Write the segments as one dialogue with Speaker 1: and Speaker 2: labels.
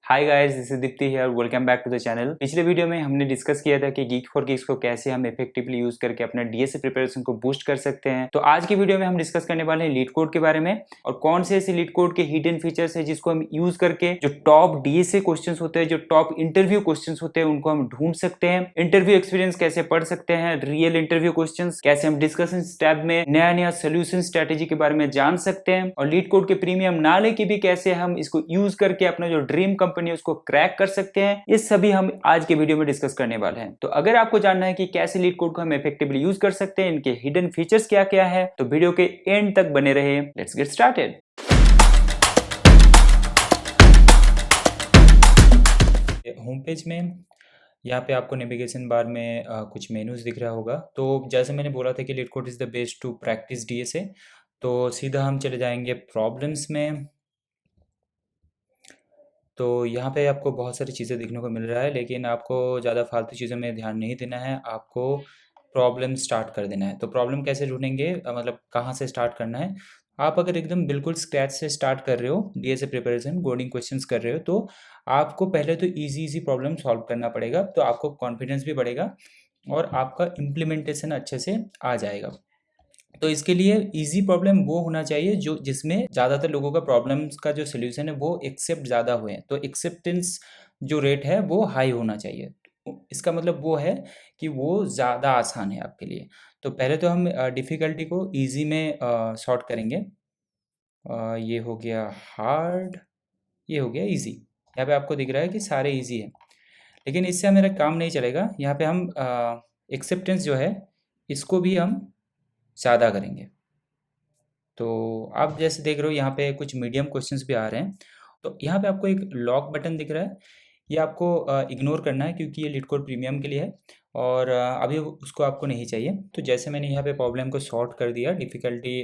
Speaker 1: Hi guys, this is Deepti here. Welcome back to the channel. पिछले video में हमने discuss किया था कि गीक फॉर गिग्स को कैसे हम इफेक्टिवली यूज करके अपना डीएसए प्रिपरेशन को बूस्ट कर सकते हैं। तो आज की वीडियो में हम डिस्कस करने वाले हैं लीड कोड के बारे में और कौन से ऐसे लीड कोड के हिडन फीचर्स है जिसको हम यूज करके जो टॉप डीएसए क्वेश्चंस होते हैं, जो टॉप इंटरव्यू क्वेश्चंस होते हैं, उनको हम ढूंढ सकते हैं। इंटरव्यू एक्सपीरियंस कैसे पढ़ सकते हैं, रियल इंटरव्यू क्वेश्चंस कैसे हम डिस्कशन टैब में नया नया सोल्यूशन स्ट्रेटेजी के बारे में जान सकते हैं और लीड कोड के प्रीमियम ना लेके भी कैसे हम इसको यूज करके अपना जो ड्रीम कंपनी है उसको क्रैक कर सकते हैं। ये सभी हम आज के वीडियो में डिस्कस करने वाले हैं। तो अगर आपको जानना है कि कैसे लीड कोड को हम इफेक्टिवली यूज कर सकते हैं, इनके हिडन फीचर्स क्या क्या है, तो वीडियो के एंड तक बने रहे। Let's get started. Home page में यहाँ पे आपको नेविगेशन बार में कुछ मेनूज दिख रहा होगा। तो जैसे मैंने बोला था कि LeetCode is the best to practice DSA, तो सीधा हम चले जाएंगे प्रॉब्लम्स में। तो यहाँ पे आपको बहुत सारी चीज़ें देखने को मिल रहा है, लेकिन आपको ज़्यादा फालतू चीज़ों में ध्यान नहीं देना है, आपको प्रॉब्लम स्टार्ट कर देना है। तो प्रॉब्लम कैसे ढूंढेंगे, मतलब कहाँ से स्टार्ट करना है। आप अगर एकदम बिल्कुल स्क्रैच से स्टार्ट कर रहे हो डीएसए प्रिपरेशन, कोडिंग क्वेश्चंस कर रहे हो, तो आपको पहले तो इजी प्रॉब्लम सॉल्व करना पड़ेगा। तो आपको कॉन्फिडेंस भी बढ़ेगा और आपका इम्प्लीमेंटेशन अच्छे से आ जाएगा। तो इसके लिए इजी प्रॉब्लम वो होना चाहिए जो जिसमें ज़्यादातर लोगों का प्रॉब्लम्स का जो सोल्यूशन है वो एक्सेप्ट ज़्यादा हुए। तो एक्सेप्टेंस जो रेट है वो हाई होना चाहिए। इसका मतलब वो है कि वो ज़्यादा आसान है आपके लिए। तो पहले तो हम डिफ़िकल्टी को इजी में सॉर्ट करेंगे। ये हो गया हार्ड, ये हो गया इजी। यहाँ पे आपको दिख रहा है कि सारे इजी हैं, लेकिन इससे मेरा काम नहीं चलेगा। यहाँ पे हम एक्सेप्टेंस जो है इसको भी हम ज़्यादा करेंगे। तो आप जैसे देख रहे हो यहाँ पे कुछ मीडियम क्वेश्चंस भी आ रहे हैं। तो यहाँ पे आपको एक लॉक बटन दिख रहा है, ये आपको इग्नोर करना है क्योंकि ये लीड कोड प्रीमियम के लिए है और अभी उसको आपको नहीं चाहिए। तो जैसे मैंने यहाँ पे प्रॉब्लम को सॉर्ट कर दिया, डिफ़िकल्टी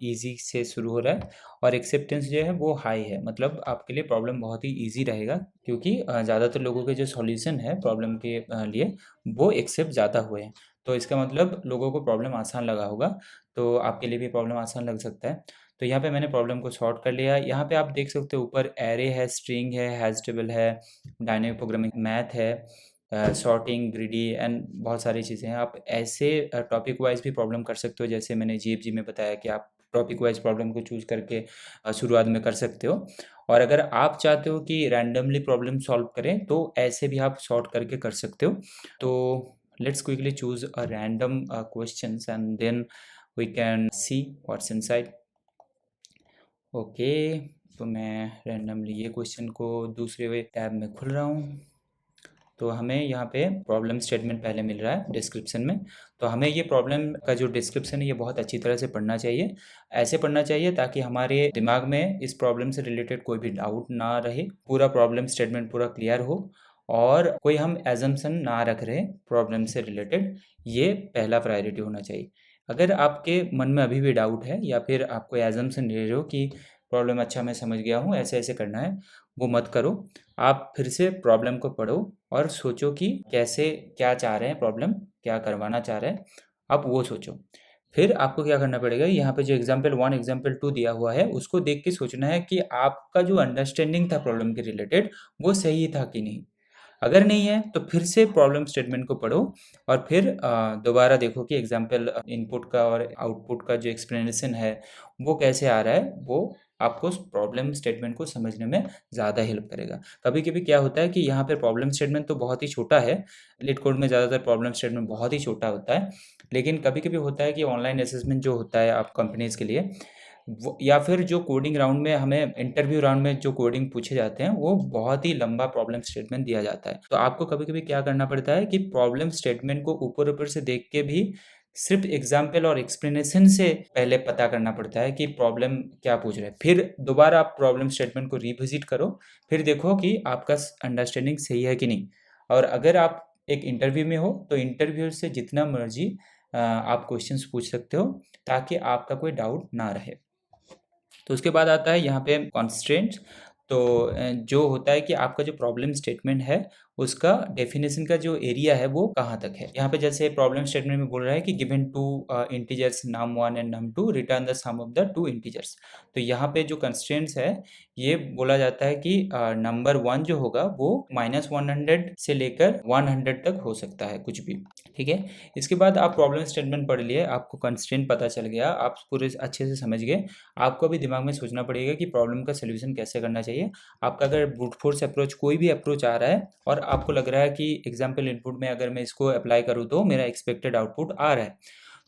Speaker 1: इजी से शुरू हो रहा है और एक्सेप्टेंस जो है वो हाई है, मतलब आपके लिए प्रॉब्लम बहुत ही इजी रहेगा क्योंकि ज़्यादातर लोगों के जो सॉल्यूशन है प्रॉब्लम के लिए वो एक्सेप्ट ज़्यादा हुए हैं। तो इसका मतलब लोगों को प्रॉब्लम आसान लगा होगा, तो आपके लिए भी प्रॉब्लम आसान लग सकता है। तो यहाँ पे मैंने प्रॉब्लम को सॉर्ट कर लिया। यहाँ पे आप देख सकते हो ऊपर एरे है, स्ट्रिंग है, हैश टेबल है, डायनेमिक प्रोग्रामिंग मैथ है, सॉर्टिंग, ग्रीडी एंड बहुत सारी चीज़ें हैं। आप ऐसे टॉपिक वाइज भी प्रॉब्लम कर सकते हो, जैसे मैंने जीएफजी में बताया कि आप टॉपिक वाइज प्रॉब्लम को चूज करके शुरुआत में कर सकते हो। और अगर आप चाहते हो कि रैंडमली प्रॉब्लम सॉल्व करें तो ऐसे भी आप सॉर्ट करके कर सकते हो। तो let's quickly choose a random questions and then we can see what's inside. Okay, तो मैं रैंडमली ये क्वेश्चन को दूसरे टैब में खुल रहा हूँ। तो हमें यहाँ पे प्रॉब्लम स्टेटमेंट पहले मिल रहा है डिस्क्रिप्शन में। तो हमें ये प्रॉब्लम का जो डिस्क्रिप्शन है ये बहुत अच्छी तरह से पढ़ना चाहिए। ऐसे पढ़ना चाहिए ताकि हमारे दिमाग में इस प्रॉब्लम से रिलेटेड कोई भी डाउट ना रहे, पूरा प्रॉब्लम स्टेटमेंट पूरा क्लियर हो और कोई हम एजम्पशन ना रख रहे प्रॉब्लम से रिलेटेड। ये पहला प्रायोरिटी होना चाहिए। अगर आपके मन में अभी भी डाउट है या फिर आप कोई एजम्पशन ले रहे हो कि प्रॉब्लम अच्छा मैं समझ गया हूँ, ऐसे ऐसे करना है, वो मत करो। आप फिर से प्रॉब्लम को पढ़ो और सोचो कि कैसे, क्या चाह रहे हैं प्रॉब्लम, क्या करवाना चाह रहे हैं, आप वो सोचो। फिर आपको क्या करना पड़ेगा, यहाँ पे जो एग्जाम्पल 1 एग्जाम्पल 2 दिया हुआ है उसको देख के सोचना है कि आपका जो अंडरस्टैंडिंग था प्रॉब्लम के रिलेटेड वो सही था कि नहीं। अगर नहीं है तो फिर से प्रॉब्लम स्टेटमेंट को पढ़ो और फिर दोबारा देखो कि एग्जाम्पल इनपुट का और आउटपुट का जो एक्सप्लेनेशन है वो कैसे आ रहा है। वो आपको उस प्रॉब्लम स्टेटमेंट को समझने में ज़्यादा हेल्प करेगा। कभी कभी क्या होता है कि यहाँ पे प्रॉब्लम स्टेटमेंट तो बहुत ही छोटा है, लीड कोड में ज़्यादातर प्रॉब्लम स्टेटमेंट बहुत ही छोटा होता है, लेकिन कभी कभी होता है कि ऑनलाइन असेसमेंट जो होता है आप कंपनीज़ के लिए वो, या फिर जो कोडिंग राउंड में हमें इंटरव्यू राउंड में जो कोडिंग पूछे जाते हैं वो बहुत ही लंबा प्रॉब्लम स्टेटमेंट दिया जाता है। तो आपको कभी कभी क्या करना पड़ता है कि प्रॉब्लम स्टेटमेंट को ऊपर ऊपर से देख के भी सिर्फ एग्जाम्पल और एक्सप्लेनेशन से पहले पता करना पड़ता है कि प्रॉब्लम क्या पूछ रहे हैं। फिर दोबारा आप प्रॉब्लम स्टेटमेंट को रिविजिट करो, फिर देखो कि आपका अंडरस्टैंडिंग सही है कि नहीं। और अगर आप एक इंटरव्यू में हो तो इंटरव्यू से जितना मर्जी आप क्वेश्चंस पूछ सकते हो ताकि आपका कोई डाउट ना रहे। तो उसके बाद आता है यहाँ पे कॉन्स्ट्रेंट्स। तो जो होता है कि आपका जो प्रॉब्लम स्टेटमेंट है उसका डेफिनेशन का जो एरिया है वो कहाँ तक है। यहाँ पे जैसे प्रॉब्लम स्टेटमेंट में बोल रहा है कि given two integers num1 and num2 return the sum of the two integers. तो यहाँ पे जो कंस्ट्रेंट्स है ये बोला जाता है कि नंबर 1 जो होगा वो -100 से लेकर 100 तक हो सकता है कुछ भी, ठीक है? इसके बाद आप प्रॉब्लम स्टेटमेंट पढ़ लिए, आपको कंस्ट्रेंट पता चल गया, आप पूरे अच्छे से समझ गए। आपको अभी दिमाग में सोचना पड़ेगा कि प्रॉब्लम का सॉल्यूशन कैसे करना चाहिए। आपका अगर ब्रूट फोर्स अप्रोच कोई भी अप्रोच आ रहा है और आपको लग रहा है कि एग्जाम्पल इनपुट में अगर मैं इसको अप्लाई करूँ तो मेरा एक्सपेक्टेड आउटपुट आ रहा है,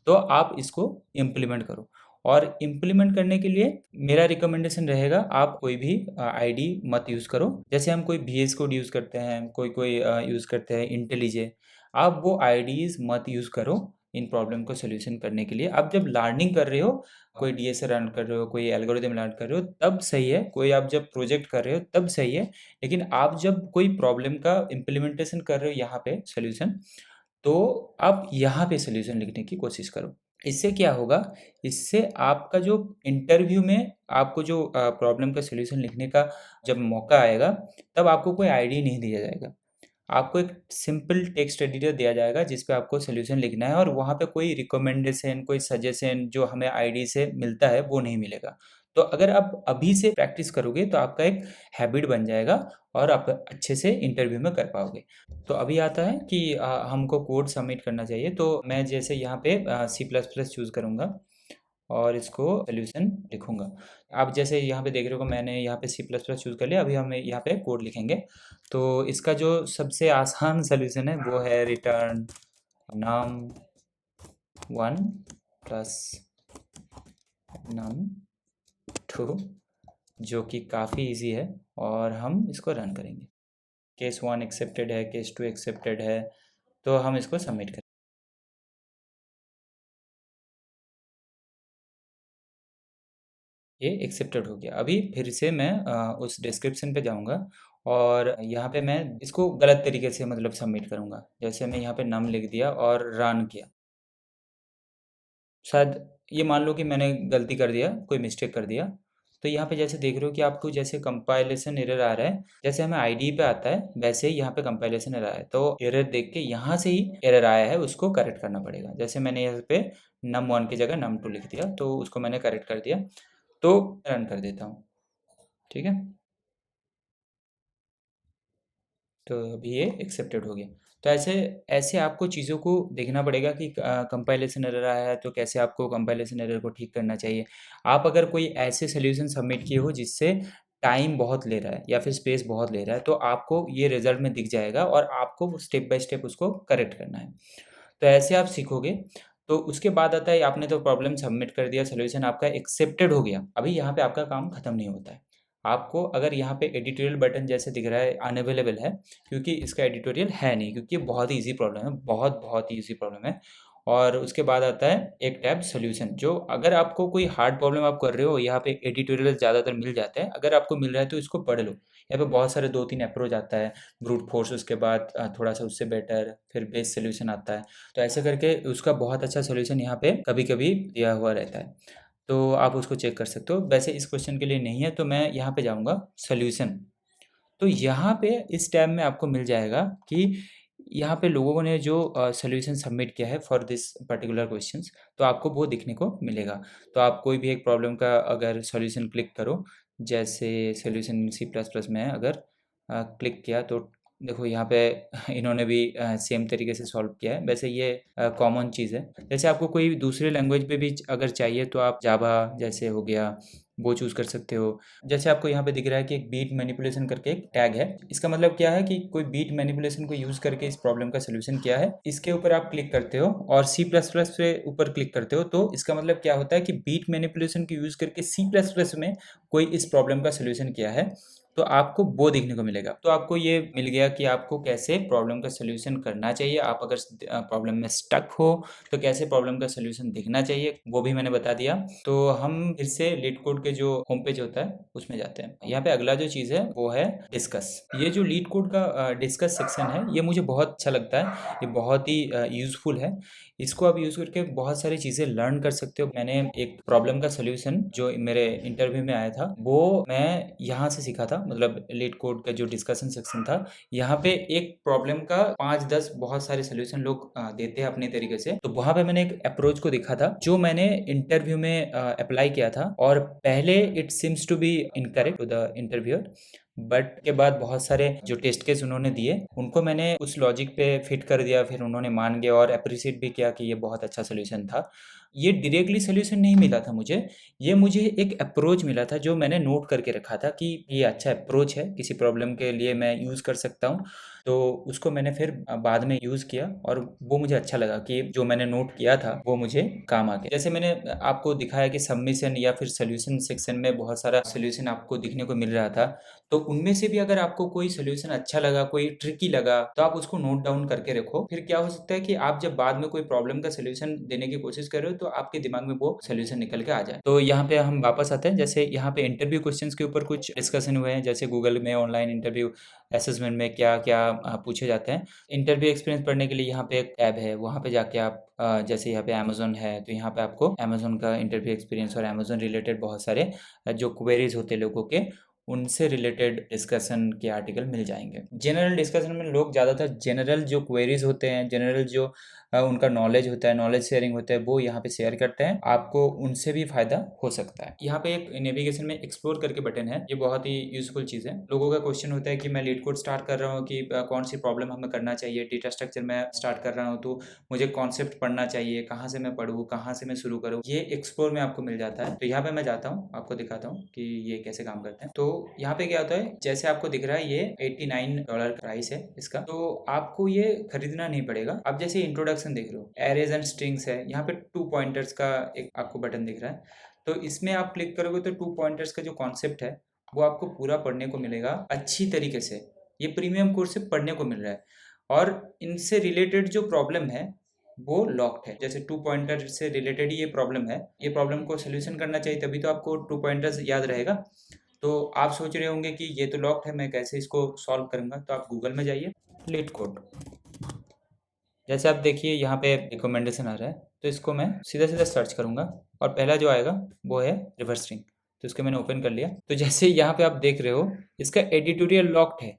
Speaker 1: तो आप इसको इम्प्लीमेंट करो। और इम्प्लीमेंट करने के लिए मेरा रिकमेंडेशन रहेगा, आप कोई भी आईडी मत यूज़ करो। जैसे हम कोई VS कोड यूज़ करते हैं, कोई यूज़ करते हैं इंटेलिजे, आप वो आईडीज़ मत यूज़ करो इन प्रॉब्लम को सॉल्यूशन करने के लिए। आप जब लर्निंग कर रहे हो, कोई डीएसए रन कर रहे हो, कोई एल्गोरिदम लर्न कर रहे हो, तब सही है। कोई आप जब प्रोजेक्ट कर रहे हो तब सही है। लेकिन आप जब कोई प्रॉब्लम का इम्प्लीमेंटेशन कर रहे हो यहाँ पे सॉल्यूशन, तो आप यहाँ पे सॉल्यूशन लिखने की कोशिश करो। इससे क्या होगा, इससे आपका जो इंटरव्यू में आपको जो प्रॉब्लम का सॉल्यूशन लिखने का जब मौका आएगा, तब आपको कोई आईडी नहीं दिया जाएगा। आपको एक सिंपल टेक्स्ट एडिटर दिया जाएगा जिस पे आपको सॉल्यूशन लिखना है, और वहाँ पे कोई रिकमेंडेशन, कोई सजेशन जो हमें आईडी से मिलता है वो नहीं मिलेगा। तो अगर आप अभी से प्रैक्टिस करोगे तो आपका एक हैबिट बन जाएगा और आप अच्छे से इंटरव्यू में कर पाओगे। तो अभी आता है कि हमको कोड सबमिट करना चाहिए, तो मैं जैसे यहाँ पे C++ चूज़ करूँगा और इसको सॉल्यूशन लिखूँगा। आप जैसे यहाँ पे देख रहे हो, मैंने यहाँ पे C++ चूज़ कर लिया। अभी हम यहाँ पे कोड लिखेंगे। तो इसका जो सबसे आसान सॉल्यूशन है वो है रिटर्न num1 प्लस num2, जो कि काफ़ी इजी है, और हम इसको रन करेंगे। केस 1 एक्सेप्टेड है, केस 2 एक्सेप्टेड है, तो हम इसको सबमिट करें। ये एक्सेप्टेड हो गया। अभी फिर से मैं उस डिस्क्रिप्शन पे जाऊँगा और यहाँ पे मैं इसको गलत तरीके से मतलब सबमिट करूँगा। जैसे मैं यहाँ पे नम लिख दिया और रन किया। शायद ये मान लो कि मैंने गलती कर दिया, कोई मिस्टेक कर दिया। तो यहाँ पे जैसे देख रहे हो कि आपको जैसे कंपाइलेशन एरर आ रहा है, जैसे हमें आईडी पे आता है वैसे ही यहाँ पे कंपाइलेशन एरर आया है। तो एरर देख के यहाँ से ही एरर आया है, उसको करेक्ट करना पड़ेगा। जैसे मैंने यहाँ पे num1 की जगह num2 लिख दिया, तो उसको मैंने करेक्ट कर दिया। तो रन कर देता हूँ, ठीक है। तो अभी ये एक्सेप्टेड हो गया। तो ऐसे ऐसे आपको चीज़ों को देखना पड़ेगा कि कंपाइलेशन एरर आया है तो कैसे आपको कंपाइलेशन एरर को ठीक करना चाहिए। आप अगर कोई ऐसे सॉल्यूशन सबमिट किए हो जिससे टाइम बहुत ले रहा है या फिर स्पेस बहुत ले रहा है, तो आपको ये रिजल्ट में दिख जाएगा और आपको स्टेप बाय स्टेप उसको करेक्ट करना है। तो ऐसे आप सीखोगे। तो उसके बाद आता है, आपने तो प्रॉब्लम सबमिट कर दिया, सॉल्यूशन आपका एक्सेप्टेड हो गया। अभी यहाँ पे आपका काम खत्म नहीं होता है। आपको अगर यहाँ पे एडिटोरियल बटन जैसे दिख रहा है अनअवेलेबल है, क्योंकि इसका एडिटोरियल है नहीं, क्योंकि ये बहुत ही ईजी प्रॉब्लम है, बहुत ही ईजी प्रॉब्लम है। और उसके बाद आता है एक टैब सॉल्यूशन, जो अगर आपको कोई हार्ड प्रॉब्लम आप कर रहे हो, यहाँ पे एडिटोरियल ज़्यादातर मिल जाता है। अगर आपको मिल रहा है तो इसको पढ़ लो। यहाँ पे बहुत सारे 2-3 अप्रोच आता है, ब्रूट फोर्स, उसके बाद थोड़ा सा उससे बेटर, फिर बेस्ट सॉल्यूशन आता है। तो ऐसे करके उसका बहुत अच्छा सॉल्यूशन यहाँ पे कभी-कभी दिया हुआ रहता है। तो आप उसको चेक कर सकते हो। वैसे इस क्वेश्चन के लिए नहीं है, तो मैं यहाँ पे जाऊँगा सॉल्यूशन। तो यहाँ पे इस टैब में आपको मिल जाएगा कि यहाँ पे लोगों ने जो सॉल्यूशन सबमिट किया है फॉर दिस पर्टिकुलर क्वेश्चंस, तो आपको वो दिखने को मिलेगा। तो आप कोई भी एक प्रॉब्लम का अगर सॉल्यूशन क्लिक करो, जैसे सॉल्यूशन C++ में है, अगर क्लिक किया तो देखो यहाँ पे इन्होंने भी सेम तरीके से सॉल्व किया है। वैसे ये कॉमन चीज़ है। जैसे आपको कोई दूसरे लैंग्वेज पे भी अगर चाहिए तो आप जावा जैसे हो गया, वो चूज़ कर सकते हो। जैसे आपको यहाँ पे दिख रहा है कि एक बीट मैनिपुलेशन करके एक टैग है। इसका मतलब क्या है कि कोई बीट मैनिपुलेशन को यूज़ करके इस प्रॉब्लम का सॉल्यूशन किया है। इसके ऊपर आप क्लिक करते हो और C++ पे ऊपर क्लिक करते हो, तो इसका मतलब क्या होता है कि बीट मैनिपुलेशन को यूज़ करके C++ में कोई इस प्रॉब्लम का सॉल्यूशन किया है, तो आपको वो देखने को मिलेगा। तो आपको ये मिल गया कि आपको कैसे प्रॉब्लम का सॉल्यूशन करना चाहिए। आप अगर प्रॉब्लम में स्टक हो तो कैसे प्रॉब्लम का सॉल्यूशन देखना चाहिए, वो भी मैंने बता दिया। तो हम फिर से लीड कोड के जो होम पेज होता है उसमें जाते हैं। यहाँ पे अगला जो चीज़ है वो है डिस्कस। ये जो लीड कोड का डिस्कस सेक्शन है, ये मुझे बहुत अच्छा लगता है। ये बहुत ही यूज़फुल है। इसको आप यूज़ करके बहुत सारी चीज़ें लर्न कर सकते हो। मैंने एक प्रॉब्लम का सॉल्यूशन जो मेरे इंटरव्यू में आया था, वो मैं यहाँ से सीखा था। मतलब लीड कोड का जो डिस्कशन सेक्शन था, यहाँ पे एक प्रॉब्लम का 5-10 बहुत सारे सॉल्यूशन लोग देते हैं अपने तरीके से। तो वहाँ पे मैंने एक अप्रोच को देखा था जो मैंने इंटरव्यू में अप्लाई किया था, और पहले it seems to be incorrect to the interviewer, but के बाद बहुत सारे जो टेस्ट केस उन्होंने दिए उनको मैंने उस लॉजिक पे फिट कर दिया, फिर उन्होंने मान गया और अप्रिशिएट भी किया कि ये बहुत अच्छा सोल्यूशन था। ये डायरेक्टली सोल्यूशन नहीं मिला था मुझे, ये मुझे एक अप्रोच मिला था जो मैंने नोट करके रखा था कि ये अच्छा अप्रोच है, किसी प्रॉब्लम के लिए मैं यूज़ कर सकता हूँ। तो उसको मैंने फिर बाद में यूज़ किया और वो मुझे अच्छा लगा कि जो मैंने नोट किया था वो मुझे काम आ गया। जैसे मैंने आपको दिखाया कि सबमिशन या फिर सॉल्यूशन सेक्शन में बहुत सारा सॉल्यूशन आपको दिखने को मिल रहा था, तो उनमें से भी अगर आपको कोई सॉल्यूशन अच्छा लगा, कोई ट्रिकी लगा, तो आप उसको नोट डाउन करके रखो। फिर क्या हो सकता है कि आप जब बाद में कोई प्रॉब्लम का सॉल्यूशन देने की कोशिश कर रहे हो तो आपके दिमाग में वो सॉल्यूशन निकल के आ जाए। तो यहाँ पे हम वापस आते हैं, जैसे यहाँ पे इंटरव्यू क्वेश्चंस के ऊपर कुछ डिस्कशन हुए हैं, जैसे गूगल में ऑनलाइन इंटरव्यू असेसमेंट में क्या क्या पूछे जाते हैं। इंटरव्यू एक्सपीरियंस पढ़ने के लिए यहाँ पे एक टैब है, वहाँ पे जाके आप जैसे यहाँ पे अमेज़न है तो यहाँ पे आपको अमेज़न का इंटरव्यू एक्सपीरियंस और अमेज़न रिलेटेड बहुत सारे जो क्वेरीज होते हैं लोगों के, उनसे रिलेटेड डिस्कशन के आर्टिकल मिल जाएंगे। जनरल डिस्कशन में लोग ज़्यादातर जनरल जो क्वेरीज होते हैं, जनरल जो उनका नॉलेज होता है, नॉलेज शेयरिंग होता है, वो यहाँ पे शेयर करते हैं, आपको उनसे भी फायदा हो सकता है। यहाँ पे एक नेविगेशन में एक्सप्लोर करके बटन है, ये बहुत ही यूजफुल चीज़ है। लोगों का क्वेश्चन होता है कि मैं लीड कोड स्टार्ट कर रहा हूँ कि कौन सी प्रॉब्लम हमें करना चाहिए, डेटा स्ट्रक्चर में स्टार्ट कर रहा हूँ तो मुझे कॉन्सेप्ट पढ़ना चाहिए, कहाँ से मैं पढ़ूँ, कहाँ से मैं शुरू करूँ, ये एक्सप्लोर में आपको मिल जाता है। तो यहाँ पे मैं जाता हूँ, आपको दिखाता हूँ कि ये कैसे काम करते हैं। तो यहाँ पे क्या होता है, जैसे आपको दिख रहा है ये $89 प्राइस है इसका, तो आपको ये खरीदना नहीं पड़ेगा। आप जैसे इंट्रोडक्शन देख रहे हो, एरेज एंड स्ट्रिंग्स है, यहाँ पे 2 पॉइंटर्स का एक आपको बटन दिख रहा है, तो इसमें आप क्लिक करोगे तो 2 पॉइंटर्स का जो कॉन्सेप्ट है वो आपको पूरा पढ़ने को मिलेगा अच्छी तरीके से। ये प्रीमियम कोर्स से पढ़ने को मिल रहा है, और इनसे रिलेटेड जो प्रॉब्लम है वो लॉक्ड है। जैसे 2 पॉइंटर से रिलेटेड ही ये प्रॉब्लम है, ये प्रॉब्लम को सोल्यूशन करना चाहिए, तभी तो आपको 2 पॉइंटर्स याद रहेगा। तो आप सोच रहे होंगे कि ये तो लॉक्ड है, मैं कैसे इसको सॉल्व करूंगा, तो आप गूगल में जाइए, लीड कोड, जैसे आप देखिए यहाँ पे रिकमेंडेशन आ रहा है, तो इसको मैं सीधा सीधा सर्च करूंगा और पहला जो आएगा वो है रिवर्स स्ट्रिंग, तो इसको मैंने ओपन कर लिया। तो जैसे यहाँ पे आप देख रहे हो इसका एडिटोरियल लॉक्ड है,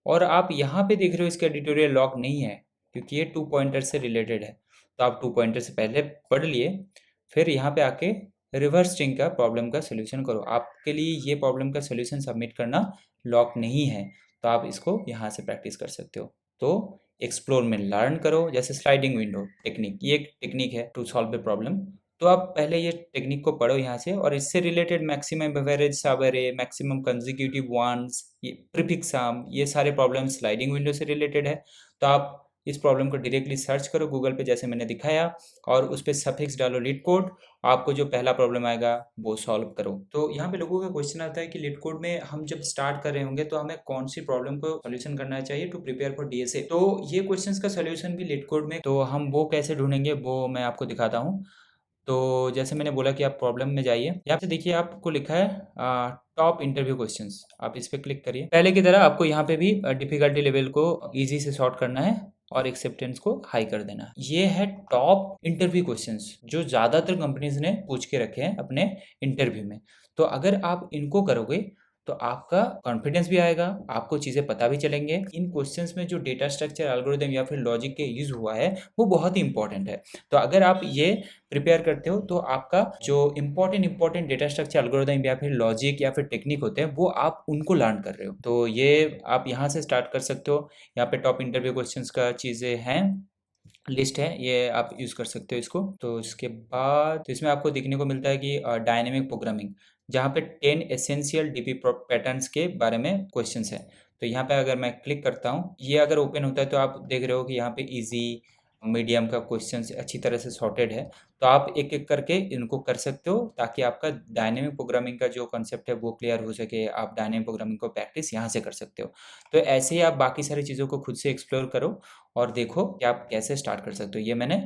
Speaker 1: और आप यहाँ पे देख रहे हो इसका एडिटोरियल लॉक नहीं है क्योंकि ये 2 पॉइंटर से रिलेटेड है। तो आप 2 पॉइंटर से पहले पढ़ लिए, फिर यहाँ पे आके रिवर्स स्ट्रिंग का प्रॉब्लम का सोल्यूशन करो। आपके लिए ये प्रॉब्लम का सोल्यूशन सबमिट करना लॉक नहीं है, तो आप इसको यहाँ से प्रैक्टिस कर सकते हो। तो एक्सप्लोर में लर्न करो, जैसे स्लाइडिंग विंडो टेक्निक, ये एक टेक्निक है टू सॉल्व द प्रॉब्लम। तो आप पहले ये टेक्निक को पढ़ो यहाँ से, और इससे रिलेटेड मैक्सिमम एवरेज सब एरे, मैक्सिमम कंसेक्यूटिव वंस, ये प्रीफिक्स सम, ये सारे प्रॉब्लम स्लाइडिंग विंडो से रिलेटेड है। तो आप इस प्रॉब्लम को डायरेक्टली सर्च करो गूगल पे जैसे मैंने दिखाया, और उस पर सफिक्स डालो लीड कोड, आपको जो पहला प्रॉब्लम आएगा वो सॉल्व करो। तो यहाँ पे लोगों का क्वेश्चन आता है कि लीड कोड में हम जब स्टार्ट कर रहे होंगे तो हमें कौन सी प्रॉब्लम को सोल्यूशन करना चाहिए टू प्रिपेयर फॉर डीएसए। तो ये क्वेश्चंस का सोल्यूशन भी लीड कोड में, तो हम वो कैसे ढूंढेंगे वो मैं आपको दिखाता हूँ। तो जैसे मैंने बोला कि आप प्रॉब्लम में जाइए, यहाँ पे देखिए आपको लिखा है टॉप इंटरव्यू क्वेश्चंस, आप इस पे क्लिक करिए। पहले की तरह आपको यहाँ पे भी डिफिकल्टी लेवल को इजी से सॉर्ट करना है और एक्सेप्टेंस को हाई कर देना है। ये है टॉप इंटरव्यू क्वेश्चंस जो ज़्यादातर कंपनीज ने पूछ के रखे हैं अपने इंटरव्यू में। तो अगर आप इनको करोगे तो आपका कॉन्फिडेंस भी आएगा, आपको चीज़ें पता भी चलेंगे। इन क्वेश्चंस में जो डेटा स्ट्रक्चर, एल्गोरिदम या फिर लॉजिक के यूज़ हुआ है वो बहुत ही इंपॉर्टेंट है। तो अगर आप ये प्रिपेयर करते हो तो आपका जो इंपॉर्टेंट डेटा स्ट्रक्चर, एल्गोरिदम या फिर लॉजिक या फिर टेक्निक होते हैं वो आप उनको लर्न कर रहे हो। तो ये आप यहाँ से स्टार्ट कर सकते हो। यहाँ पे टॉप इंटरव्यू क्वेश्चंस का चीज़ें हैं, लिस्ट है, ये आप यूज़ कर सकते हो इसको। तो इसके बाद तो इसमें आपको देखने को मिलता है कि डायनेमिक प्रोग्रामिंग, जहाँ पे 10 एसेंशियल डीपी पैटर्न्स के बारे में क्वेश्चंस है। तो यहाँ पे अगर मैं क्लिक करता हूँ, ये अगर ओपन होता है तो आप देख रहे हो कि यहाँ पे इजी, मीडियम का क्वेश्चंस अच्छी तरह से सॉर्टेड है। तो आप एक एक करके इनको कर सकते हो ताकि आपका डायनेमिक प्रोग्रामिंग का जो कॉन्सेप्ट है वो क्लियर हो सके। आप डायनेमिक प्रोग्रामिंग को प्रैक्टिस यहाँ से कर सकते हो। तो ऐसे ही आप बाकी सारी चीज़ों को खुद से एक्सप्लोर करो और देखो कि आप कैसे स्टार्ट कर सकते हो। ये मैंने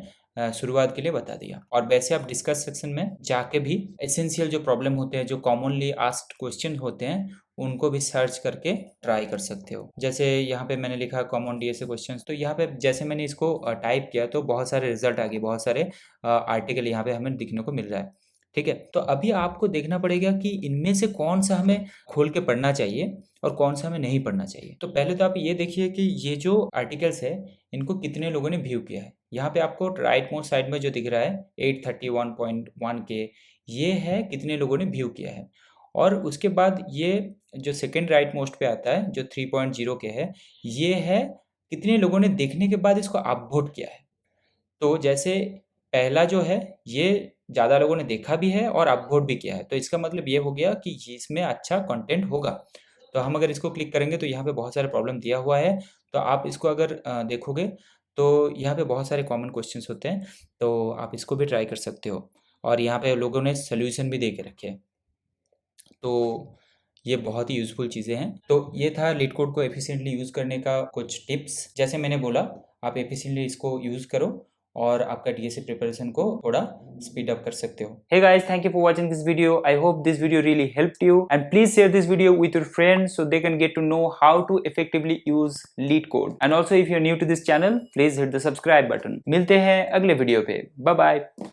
Speaker 1: शुरुआत के लिए बता दिया। और वैसे आप डिस्कस सेक्शन में जाके भी एसेंशियल जो प्रॉब्लम होते हैं, जो कॉमनली आस्क्ड क्वेश्चन होते हैं, उनको भी सर्च करके ट्राई कर सकते हो। जैसे यहाँ पे मैंने लिखा कॉमन डीएसए क्वेश्चंस, तो यहाँ पे जैसे मैंने इसको टाइप किया तो बहुत सारे रिजल्ट आ गए, बहुत सारे आर्टिकल यहाँ पे हमें दिखने को मिल रहा है। ठीक है? तो अभी आपको देखना पड़ेगा कि इनमें से कौन सा हमें खोल के पढ़ना चाहिए और कौन सा हमें नहीं पढ़ना चाहिए। तो पहले तो आप ये देखिए कि ये जो आर्टिकल्स है, इनको कितने लोगों ने व्यू किया है। यहाँ पे आपको राइट मोस्ट साइड में जो दिख रहा है 831.1K, ये है कितने लोगों ने व्यू किया है। और उसके बाद ये जो सेकंड राइट मोस्ट पे आता है जो 3.0K है, ये है कितने लोगों ने देखने के बाद इसको अपवोट किया है। तो जैसे पहला जो है ये ज़्यादा लोगों ने देखा भी है और अपवोट भी किया है, तो इसका मतलब ये हो गया कि इसमें अच्छा कंटेंट होगा। तो हम अगर इसको क्लिक करेंगे तो यहाँ पे बहुत सारे प्रॉब्लम दिया हुआ है। तो आप इसको अगर देखोगे तो यहाँ पे बहुत सारे कॉमन क्वेश्चंस होते हैं, तो आप इसको भी ट्राई कर सकते हो। और यहाँ पे लोगों ने सोल्यूशन भी दे के रखे हैं, तो ये बहुत ही यूज़फुल चीज़ें हैं। तो ये था लीड कोड को एफिशिएंटली यूज़ करने का कुछ टिप्स। जैसे मैंने बोला, आप एफिशिएंटली इसको यूज़ करो और आपका डीएसए प्रिपरेशन को थोड़ा स्पीड अप कर सकते हो। Hey guys, thank you for watching this video. I hope this video really helped you, and please share this video with your friends so they can get to know how to effectively use Lead Code. And also if you're new to this channel, please hit the subscribe button. मिलते हैं अगले video पे। Bye bye.